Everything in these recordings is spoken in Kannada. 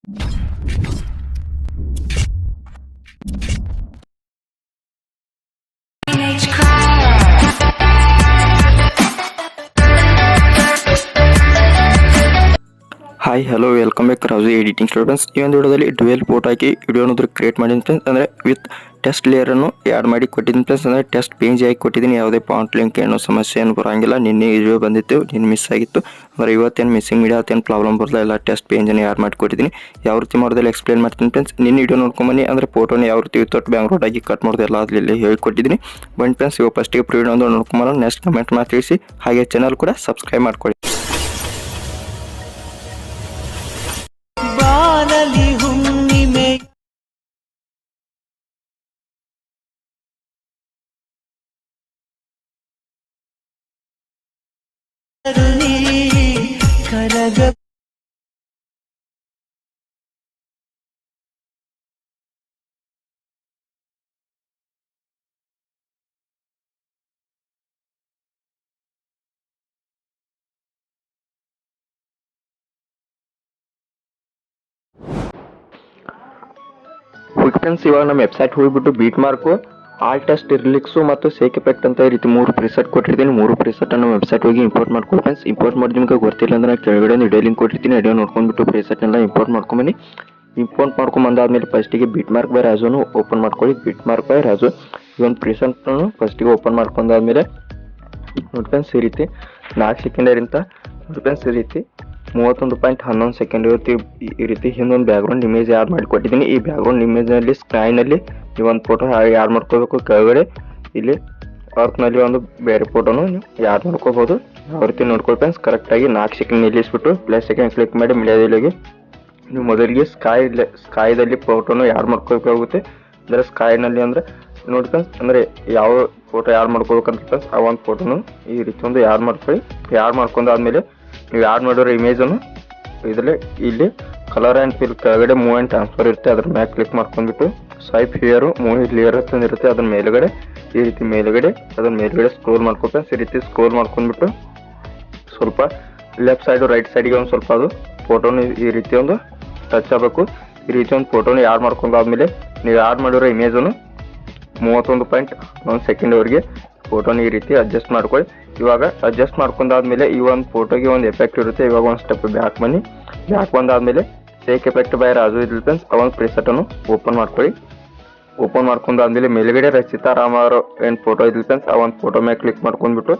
Hi hello welcome back Raju editing students. ಈ ಒಂದು ವಿಡಿಯೋದಲ್ಲಿ ಡ್ಯುಯಲ್ ಫೋಟೋ ಹಾಕಿ ವಿಡಿಯೋ ಅನ್ನೋದು ಕ್ರಿಯೇಟ್ ಮಾಡಿದ್ದೀನಿ ಫ್ರೆಂಡ್ಸ್. ಅಂದರೆ ವಿತ್ ಟೆಸ್ಟ್ ಲೇಯರನ್ನು ಆ್ಯಡ್ ಮಾಡಿ ಕೊಟ್ಟಿದ್ದೀನಿ ಫ್ರೆಂಡ್ಸ್. ಅಂದರೆ ಟೆಸ್ಟ್ ಪೇಜ್ ಆಗಿ ಕೊಟ್ಟಿದ್ದೀನಿ. ಯಾವುದೇ ಪಾಯಿಂಟ್ ಲಿಂಕ್ ಏನೋ ಸಮಸ್ಯೆ ಏನು ಬರೋಂಗಿಲ್ಲ. ನಿನ್ನೆ ವಿಡಿಯೋ ಬಂದಿತ್ತು, ನಿನ್ನೆ ಮಿಸ್ ಆಗಿತ್ತು. ಅಂದರೆ ಇವತ್ತೇನು ಮಿಸ್ಸಿಂಗ್ ಮೀಡಿಯಾ ಅತ್ತೇನು ಪ್ರಾಬ್ಲಮ್ ಬರಲ್ಲ. ಎಲ್ಲ ಟೆಸ್ಟ್ ಪೇಜನ್ನು ಆ್ಯಡ್ ಮಾಡಿ ಕೊಟ್ಟಿದ್ದೀನಿ. ಯಾವ ರೀತಿ ಮಾಡೋದಲ್ಲಿ ಎಕ್ಸ್ಪ್ಲೇನ್ ಮಾಡ್ತೀನಿ ಫ್ರೆಂಡ್ಸ್. ನಿನ್ನೆ ವಿಡಿಯೋ ನೋಡ್ಕೊಂಬನ್ನಿ. ಅಂದರೆ ಫೋಟೋನ ಯಾವ ರೀತಿ ವಿತೌಟ್ ಬ್ಯಾಕ್ಗ್ರೌಂಡ್ ಆಗಿ ಕಟ್ ಮಾಡೋದು ಎಲ್ಲ ಅಲ್ಲಿ ಹೇಳಿಕೊಟ್ಟಿದ್ದೀನಿ. ಬನ್ನಿ ಫ್ರೆಂಡ್ಸ್, ಇವಾಗ ಫಸ್ಟಿಗೆ ಪ್ರೀಡ್ ಒಂದು ನೋಡ್ಕೊಂಬರೋ. ನೆಕ್ಸ್ಟ್ ಕಮೆಂಟ್ ಮಾಡಿ ತಿಳಿಸಿ. ಹಾಗೆ ಚಾನಲ್ ಕೂಡ ಸಬ್ಸ್ಕ್ರೈಬ್ ಮಾಡ್ಕೊಳ್ಳಿ. ಹುಣ್ಣಿಮೆ ಕರಗ ಫ್ರೆಂಡ್ಸ್, ಇವಾಗ ನಮ್ಮ ವೆಬ್ಸೈಟ್ ಹೋಗ್ಬಿಟ್ಟು ಬೀಟ್ ಮಾರ್ಕು, ಆಲ್ ಟೆಸ್ಟ್ ರಿಲಿಕ್ಸು ಮತ್ತು ಸೇಕ್ ಎಫೆಕ್ಟ್ ಅಂತ ಈ ರೀತಿ 3 ಪ್ರಿಸೆಟ್ ಕೊಟ್ಟಿರ್ತೀನಿ. 3 ಪ್ರಿಸೆಟ್ ಅನ್ನು ವೆಬ್ಸೈಟ್ ಹೋಗಿ ಇಂಪೋರ್ಟ್ ಮಾಡ್ಕೊಳ್ಳಿ ಫ್ರೆಂಡ್ಸ್. ಇಂಪೋರ್ಟ್ ಮಾಡಿ ನಿಮಗೆ ಗೊತ್ತಿಲ್ಲ ಅಂದ್ರೆ ಕೆಳಗಡೆ ಒಂದು ವಿಡಿಯೋ ಲಿಂಕ್ ಕೊಟ್ಟಿರ್ತೀನಿ. ವಿಡಿಯೋ ನೋಡ್ಕೊಂಡ್ಬಿಟ್ಟು ಪ್ರಿಸೆಟ್ ಎಲ್ಲ ಇಂಪೋರ್ಟ್ ಮಾಡ್ಕೊಂಬನ್ನಿ. ಇಂಪೋರ್ಟ್ ಮಾಡ್ಕೊಂಬಂದಾದ್ಮೇಲೆ ಫಸ್ಟಿಗೆ ಬೀಟ್ ಮಾರ್ಕ್ ಬೈ ರಾಜುನು ಓಪನ್ ಮಾಡ್ಕೊಳ್ಳಿ. ಬೀಟ್ ಮಾರ್ಕ್ ಬೈ ರಾಜು ಈ ಒಂದು ಪ್ರಿಸೆಂಟ್ನು ಫಸ್ಟಿಗೆ ಓಪನ್ ಮಾಡ್ಕೊಂಡಾದ್ಮೇಲೆ ನೋಡಿ ಫ್ರೆಂಡ್ಸ್, ಈ ರೀತಿ 4 ಸೆಕೆಂಡರಿಂದ ನೋಡಿ ಫ್ರೆಂಡ್ಸ್, ಈ ರೀತಿ 31.11 ಸೆಕೆಂಡ್ ಇರುತ್ತೆ. ಈ ರೀತಿ ಹಿಂದೊಂದು ಬ್ಯಾಕ್ಗ್ರೌಂಡ್ ಇಮೇಜ್ ಆ್ಯಡ್ ಮಾಡಿ ಕೊಟ್ಟಿದ್ದೀನಿ. ಈ ಬ್ಯಾಕ್ಗ್ರೌಂಡ್ ಇಮೇಜ್ನಲ್ಲಿ ಸ್ಕ್ರೈನಲ್ಲಿ ಈ ಒಂದು ಫೋಟೋ ಆ್ಯಡ್ ಮಾಡ್ಕೋಬೇಕು. ಕೆಳಗಡೆ ಇಲ್ಲಿ ಅರ್ತ್ನಲ್ಲಿ ಒಂದು ಬೇರೆ ಫೋಟೋನು ನೀವು ಆ್ಯಡ್ ಮಾಡ್ಕೋಬೋದು. ಯಾವ ರೀತಿ ನೋಡ್ಕೊಳ್ಳಿ ಫ್ರೆಂಡ್ಸ್. ಕರೆಕ್ಟಾಗಿ 4 ಸೆಕೆಂಡ್ ನಿಲ್ಲಿಸ್ಬಿಟ್ಟು ಪ್ಲಸ್ ಸೆಕೆಂಡ್ ಕ್ಲಿಕ್ ಮಾಡಿ ಮೀಡಿಯಾದಲ್ಲಿಗೆ ನೀವು ಮೊದಲಿಗೆ ಸ್ಕೈದಲ್ಲಿ ಫೋಟೋನು ಆ್ಯಡ್ ಮಾಡ್ಕೋಬೇಕಾಗುತ್ತೆ. ಅಂದರೆ ಸ್ಕೈನಲ್ಲಿ ಅಂದರೆ ನೋಡಿ ಫ್ರೆಂಡ್ಸ್, ಅಂದರೆ ಯಾವ ಫೋಟೋ ಆ್ಯಡ್ ಮಾಡ್ಕೋಬೇಕಂತ ಫ್ರೆಂಡ್ಸ್, ಆ ಒಂದು ಫೋಟೋನು ಈ ರೀತಿ ಒಂದು ಆ್ಯಡ್ ಮಾಡ್ಕೊಳ್ಳಿ. ಆ್ಯಡ್ ಮಾಡ್ಕೊಂಡಾದ್ಮೇಲೆ ನೀವು ಆ್ಯಡ್ ಮಾಡಿರೋ ಇಮೇಜನ್ನು ಇದರಲ್ಲಿ ಇಲ್ಲಿ ಕಲರ್ ಆ್ಯಂಡ್ ಫಿಲ್ ಕೆಳಗಡೆ ಮೂವ್ ಆ್ಯಂಡ್ ಟ್ರಾನ್ಸ್ಫರ್ ಇರುತ್ತೆ. ಅದ್ರ ಮೇಲೆ ಕ್ಲಿಕ್ ಮಾಡ್ಕೊಂಡ್ಬಿಟ್ಟು ಸ್ವೈಪ್ ಹಿಯರು ಮೂವ್ ಲೇಯರ್ ಅಂತ ಇರುತ್ತೆ. ಅದ್ರ ಮೇಲುಗಡೆ ಈ ರೀತಿ ಅದ್ರ ಮೇಲ್ಗಡೆ ಸ್ಕ್ರೋಲ್ ಮಾಡ್ಕೊಬೇಕು. ಈ ರೀತಿ ಸ್ಕ್ರೋಲ್ ಮಾಡ್ಕೊಂಡ್ಬಿಟ್ಟು ಸ್ವಲ್ಪ ಲೆಫ್ಟ್ ಸೈಡು ರೈಟ್ ಸೈಡಿಗೆ ಒಂದು ಸ್ವಲ್ಪ ಅದು ಫೋಟೋನು ಈ ರೀತಿ ಒಂದು ಟಚ್ ಆಗಬೇಕು. ಈ ರೀತಿ ಒಂದು ಫೋಟೋನು ಆ್ಯಡ್ ಮಾಡ್ಕೊಂಡಾದ್ಮೇಲೆ ನೀವು ಆ್ಯಡ್ ಮಾಡಿರೋ ಇಮೇಜನ್ನು 31.1 ಸೆಕೆಂಡ್ವರೆಗೆ ಫೋಟೋನ ಈ ರೀತಿ ಅಡ್ಜಸ್ಟ್ ಮಾಡ್ಕೊಳ್ಳಿ. ಇವಾಗ ಅಡ್ಜಸ್ಟ್ ಮಾಡ್ಕೊಂಡಾದ್ಮೇಲೆ ಈ ಒಂದು ಫೋಟೋಗೆ ಒಂದು ಎಫೆಕ್ಟ್ ಇರುತ್ತೆ. ಇವಾಗ ಒಂದು ಸ್ಟೆಪ್ ಬ್ಯಾಕ್ ಬನ್ನಿ. ಬ್ಯಾಕ್ ಬಂದಾದ್ಮೇಲೆ ಸೇಕ್ ಎಫೆಕ್ಟ್ ಬೈ ರಾಜು ಇದ್ದಿಲ್ಲ ಫ್ರೆಂಡ್ಸ್, ಆ ಒಂದು ಪ್ರಿಸೆಟನ್ನು ಓಪನ್ ಮಾಡ್ಕೊಳ್ಳಿ. ಓಪನ್ ಮಾಡ್ಕೊಂಡಾದ್ಮೇಲೆ ಮೇಲ್ಗಡೆ ರಚಿತಾ ರಾಮ್ ಅವರ ಏನು ಫೋಟೋ ಇದ್ದಿಲ್ಲ ಫ್ರೆಂಡ್ಸ್, ಆ ಒಂದು ಫೋಟೋ ಮೇಲೆ ಕ್ಲಿಕ್ ಮಾಡ್ಕೊಂಡ್ಬಿಟ್ಟು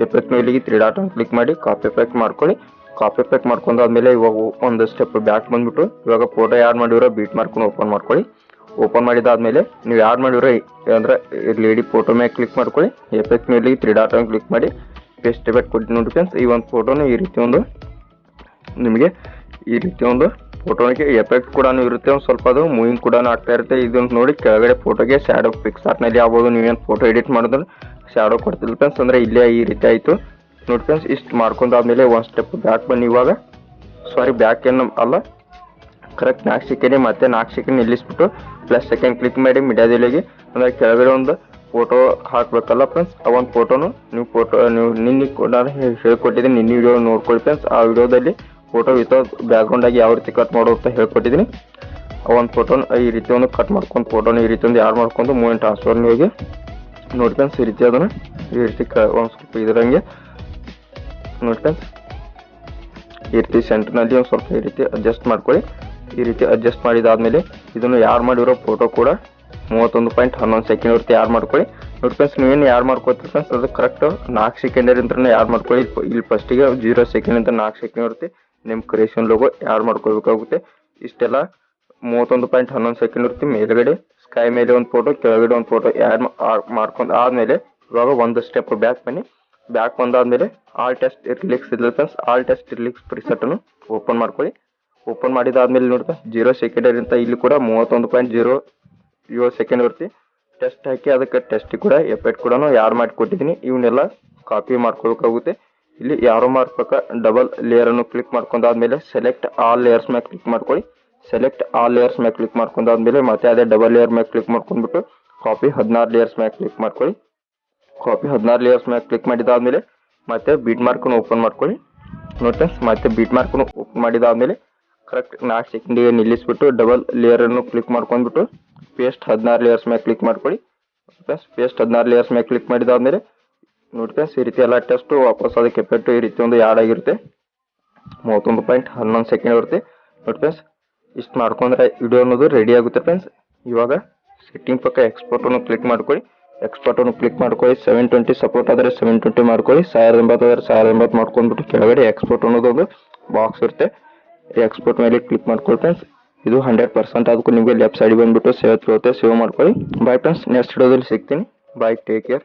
ಎಫೆಕ್ಟ್ ಮೇಲಿಗೆ 3 ಡಾಟ್ ಕ್ಲಿಕ್ ಮಾಡಿ ಕಾಪಿ ಎಫೆಕ್ಟ್ ಮಾಡ್ಕೊಳ್ಳಿ. ಕಾಪಿ ಎಫೆಕ್ಟ್ ಮಾಡ್ಕೊಂಡಾದ್ಮೇಲೆ ಇವಾಗ ಒಂದು ಸ್ಟೆಪ್ ಬ್ಯಾಕ್ ಬಂದ್ಬಿಟ್ಟು ಇವಾಗ ಫೋಟೋ ಆ್ಯಡ್ ಮಾಡಿರೋ ಬೀಟ್ ಮಾರ್ಕ್ನ ಓಪನ್ ಮಾಡ್ಕೊಳ್ಳಿ. ಓಪನ್ ಮಾಡಿದಾದ್ಮೇಲೆ ನೀವು ಆ್ಯಡ್ ಮಾಡಿರೋ ಅಂದರೆ ಲೇಡಿ ಫೋಟೋ ಮೇಲೆ ಕ್ಲಿಕ್ ಮಾಡ್ಕೊಳ್ಳಿ. ಎಫೆಕ್ಟ್ ಮೇಲೆ 3 ಡಾಟ್ ಕ್ಲಿಕ್ ಮಾಡಿ ಪೇಸ್ಟ್ ಎಫೆಕ್ಟ್ ಕೊಟ್ಟು ನೋಡಿ ಫ್ರೆಂಡ್ಸ್. ಈ ಒಂದು ಫೋಟೋನು ಈ ರೀತಿ ಒಂದು ನಿಮಗೆ ಈ ರೀತಿ ಒಂದು ಫೋಟೋನಿಗೆ ಎಫೆಕ್ಟ್ ಕೂಡ ಇರುತ್ತೆ. ಒಂದು ಸ್ವಲ್ಪ ಅದು ಮೂವಿಂಗ್ ಕೂಡ ಆಗ್ತಾ ಇರುತ್ತೆ. ಇದನ್ನು ನೋಡಿ ಕೆಳಗಡೆ ಫೋಟೋಗೆ ಶ್ಯಾಡೋ ಪಿಕ್ಸ್ ಆರ್ಟ್ನಲ್ಲಿ ಆಗ್ಬೋದು. ನೀವೇನು ಫೋಟೋ ಎಡಿಟ್ ಮಾಡಿದ್ರೆ ಶ್ಯಾಡೋ ಕೊಡ್ತಿಲ್ಲ ಫ್ರೆಂಡ್ಸ್. ಅಂದರೆ ಇಲ್ಲೇ ಈ ರೀತಿ ಆಯಿತು ನೋಡಿ ಫ್ರೆಂಡ್ಸ್. ಇಷ್ಟು ಮಾಡ್ಕೊಂಡಾದ್ಮೇಲೆ ಒಂದು ಸ್ಟೆಪ್ ಬ್ಯಾಕ್ ಬನ್ನಿ. ಇವಾಗ ಬ್ಯಾಕ್ ಏನು ಅಲ್ಲ, ಕರೆಕ್ಟ್ 4 ಸೆಕೆಂಡ್ ಮತ್ತೆ 4 ಸೆಕೆಂಡ್ ನಿಲ್ಲಿಸ್ಬಿಟ್ಟು ಪ್ಲಸ್ ಸೆಕೆಂಡ್ ಕ್ಲಿಕ್ ಮಾಡಿ ಮೀಡಿಯಾದಲ್ಲಿಗೆ ಅಂದರೆ ಕೆಳಗಡೆ ಒಂದು ಫೋಟೋ ಹಾಕಬೇಕಲ್ಲ ಫ್ರೆಂಡ್ಸ್. ಆ ಒಂದು ಫೋಟೋನು ನೀವು ನಿನ್ನೆ ಕೂಡ ಹೇಳ್ಕೊಟ್ಟಿದ್ದೀನಿ. ನಿನ್ನೆ ವಿಡಿಯೋ ನೋಡ್ಕೊಳ್ಳಿ ಫ್ರೆಂಡ್ಸ್. ಆ ವಿಡಿಯೋದಲ್ಲಿ ಫೋಟೋ ವಿತೌಟ್ ಬ್ಯಾಕ್ಗ್ರೌಂಡ್ ಆಗಿ ಯಾವ ರೀತಿ ಕಟ್ ಮಾಡೋದು ಅಂತ ಹೇಳ್ಕೊಟ್ಟಿದ್ದೀನಿ. ಆ ಒಂದು ಫೋಟೋನ ಈ ರೀತಿ ಒಂದು ಕಟ್ ಮಾಡ್ಕೊಂಡು ಫೋಟೋನ ಈ ರೀತಿ ಒಂದು ಆ್ಯಡ್ ಮಾಡ್ಕೊಂಡು ಮೂವ್ ಆ್ಯಂಡ್ ಟ್ರಾನ್ಸ್ಫರ್ ಹೋಗಿ ನೋಡಿ ಫ್ರೆಂಡ್ಸ್. ಈ ರೀತಿ ಅದನ್ನು ಈ ರೀತಿ ಒಂದು ಸ್ವಲ್ಪ ಇದರಂಗೆ ನೋಡಿ ಫ್ರೆಂಡ್ಸ್. ಈ ರೀತಿ ಸೆಂಟರ್ನಲ್ಲಿ ಒಂದು ಸ್ವಲ್ಪ ಈ ರೀತಿ ಅಡ್ಜಸ್ಟ್ ಮಾಡ್ಕೊಳ್ಳಿ. ಈ ರೀತಿ ಅಡ್ಜಸ್ಟ್ ಮಾಡಿದಾದ್ಮೇಲೆ ಇದನ್ನು ಯಾರು ಮಾಡಿರೋ ಫೋಟೋ ಕೂಡ 31.11 ಸೆಕೆಂಡ್ ಇರುತ್ತೆ. ಯಾರು ಮಾಡ್ಕೊಳ್ಳಿ ನೋಡಿ ಫ್ರೆಂಡ್ಸ್. ನೀವೇನು ಯಾರು ಮಾಡ್ಕೊತೀರಿ ಫ್ರೆಂಡ್ಸ್, ಅದು ಕರೆಕ್ಟ್ 4 ಸೆಕೆಂಡರಿಂದನೇ ಯಾರು ಮಾಡ್ಕೊಳ್ಳಿ. ಇಲ್ಲಿ ಫಸ್ಟಿಗೆ 0 ಸೆಕೆಂಡಿಂದ 4 ಸೆಕೆಂಡ್ ಇರುತ್ತೆ. ನಿಮ್ಮ ಕ್ರಿಯೇಷನ್ ಲೋಗೋ ಯಾರು ಮಾಡ್ಕೋಬೇಕಾಗುತ್ತೆ. ಇಷ್ಟೆಲ್ಲ 31.11 ಸೆಕೆಂಡ್ ಇರುತ್ತೆ. ಮೇಲ್ಗಡೆ ಸ್ಕೈ ಮೇಲೆ ಒಂದು ಫೋಟೋ, ಕೆಳಗಡೆ ಒಂದು ಫೋಟೋ ಆ್ಯಡ್ ಮಾಡ್ಕೊಂಡು ಆದಮೇಲೆ ಇವಾಗ ಒಂದು ಸ್ಟೆಪ್ ಬ್ಯಾಕ್ ಬನ್ನಿ. ಬ್ಯಾಕ್ ಬಂದಾದ್ಮೇಲೆ ಆಲ್ ಟೆಸ್ಟ್ ರಿಲಿಕ್ಸ್ ಇದೆ ಫ್ರೆಂಡ್ಸ್. ಆಲ್ ಟೆಸ್ಟ್ ರಿಲಿಕ್ಸ್ ಪ್ರಿಸೆಟನ್ನು ಓಪನ್ ಮಾಡ್ಕೊಳ್ಳಿ. ಓಪನ್ ಮಾಡಿದಾದ್ಮೇಲೆ ನೋಡ್ತಾ 0 ಸೆಕೆಂಡ್ ಇರುತ್ತೆ. ಇಲ್ಲಿ ಕೂಡ 31.07 ಸೆಕೆಂಡ್ ಇರುತ್ತೆ. ಟೆಸ್ಟ್ ಹಾಕಿ ಅದಕ್ಕೆ ಟೆಸ್ಟ್ ಕೂಡ ಎಫೆಕ್ಟ್ ಕೂಡ ಯಾರು ಮಾಡಿಕೊಟ್ಟಿದ್ದೀನಿ. ಇವನ್ನೆಲ್ಲ ಕಾಪಿ ಮಾಡ್ಕೋಬೇಕಾಗುತ್ತೆ. ಇಲ್ಲಿ ಯಾರೋ ಮಾಡ್ಬೇಕ ಡಬಲ್ ಲೇಯರನ್ನು ಕ್ಲಿಕ್ ಮಾಡ್ಕೊಂಡಾದ್ಮೇಲೆ ಸೆಲೆಕ್ಟ್ ಆಲ್ ಲೇಯರ್ಸ್ ಮೇಲೆ ಕ್ಲಿಕ್ ಮಾಡ್ಕೊಳ್ಳಿ. ಸೆಲೆಕ್ಟ್ ಆಲ್ ಲೇಯರ್ಸ್ ಮೇಲೆ ಕ್ಲಿಕ್ ಮಾಡ್ಕೊಂಡಾದ್ಮೇಲೆ ಮತ್ತೆ ಅದೇ ಡಬಲ್ ಲೇಯರ್ ಮೇಲೆ ಕ್ಲಿಕ್ ಮಾಡ್ಕೊಂಡ್ಬಿಟ್ಟು ಕಾಪಿ 16 ಲೇಯರ್ಸ್ ಮೇಲೆ ಕ್ಲಿಕ್ ಮಾಡ್ಕೊಳ್ಳಿ. ಕಾಪಿ 16 ಲೇಯರ್ಸ್ ಮೇಲೆ ಕ್ಲಿಕ್ ಮಾಡಿದಾದ್ಮೇಲೆ ಮತ್ತೆ ಬೀಟ್ ಮಾರ್ಕನ್ನು ಓಪನ್ ಮಾಡ್ಕೊಳ್ಳಿ. ನೋಡಿ ಫ್ರೆಂಡ್ಸ್, ಮತ್ತೆ ಬೀಟ್ ಮಾರ್ಕನ್ನು ಓಪನ್ ಮಾಡಿದಾದ್ಮೇಲೆ ಕರೆಕ್ಟ್ 4 ಸೆಕೆಂಡಿಗೆ ನಿಲ್ಲಿಸ್ಬಿಟ್ಟು ಡಬಲ್ ಲೇಯರನ್ನು ಕ್ಲಿಕ್ ಮಾಡ್ಕೊಂಡ್ಬಿಟ್ಟು ಪೇಸ್ಟ್ 16 ಲೇಯರ್ಸ್ ಮೇಲೆ ಕ್ಲಿಕ್ ಮಾಡ್ಕೊಳ್ಳಿ ಫ್ರೆಂಡ್ಸ್. ಪೇಸ್ಟ್ 16 ಲೇಯರ್ಸ್ ಮೇಲೆ ಕ್ಲಿಕ್ ಮಾಡಿದಾದ್ಮೇಲೆ ನೋಡಿ ಫ್ರೆಂಡ್ಸ್ ಈ ರೀತಿ ಎಲ್ಲ ಟೆಸ್ಟು ವಾಪಸ್ ಅದಕ್ಕೆ ಎಫೆಕ್ಟು ಈ ರೀತಿ ಒಂದು ಆ್ಯಡ್ ಆಗಿರುತ್ತೆ. 31.11 ಸೆಕೆಂಡ್ ಬರುತ್ತೆ ನೋಡಿ ಫ್ರೆಂಡ್ಸ್. ಇಷ್ಟು ಮಾಡ್ಕೊಂಡ್ರೆ ವಿಡಿಯೋ ಅನ್ನೋದು ರೆಡಿ ಆಗುತ್ತೆ ಫ್ರೆಂಡ್ಸ್. ಇವಾಗ ಸೆಟ್ಟಿಂಗ್ ಪಕ್ಕ ಎಕ್ಸ್ಪೋರ್ಟನ್ನು ಕ್ಲಿಕ್ ಮಾಡ್ಕೊಳ್ಳಿ. ಎಕ್ಸ್ಪೋರ್ಟನ್ನು ಕ್ಲಿಕ್ ಮಾಡ್ಕೊಳ್ಳಿ. 720 ಸಪೋರ್ಟ್ ಆದರೆ 720 ಮಾಡ್ಕೊಳ್ಳಿ. 1080 ಆದರೆ 1080 ಮಾಡ್ಕೊಂಡ್ಬಿಟ್ಟು ಕೆಳಗಡೆ ಎಕ್ಸ್ಪೋರ್ಟ್ ಅನ್ನೋದೊಂದು ಬಾಕ್ಸ್ ಇರುತ್ತೆ. ಎಕ್ಸ್ಪೋರ್ಟ್ ಮೇಲೆ ಕ್ಲಿಕ್ ಮಾಡ್ಕೊಳ್ಳಿ ಫ್ರೆಂಡ್ಸ್. ಇದು 100% ಅದಕ್ಕೂ ನಿಮಗೆ ಲೆಫ್ಟ್ ಸೈಡ್ ಬಂದ್ಬಿಟ್ಟು ಸೇವ್ ಮಾಡ್ಕೊಳ್ಳಿ. ಬಾಯ್ ಫ್ರೆಂಡ್ಸ್, ನೆಕ್ಸ್ಟ್ ವಿಡಿಯೋದಲ್ಲಿ ಸಿಗ್ತೀನಿ. ಬಾಯ್, ಟೇಕ್ ಕೇರ್.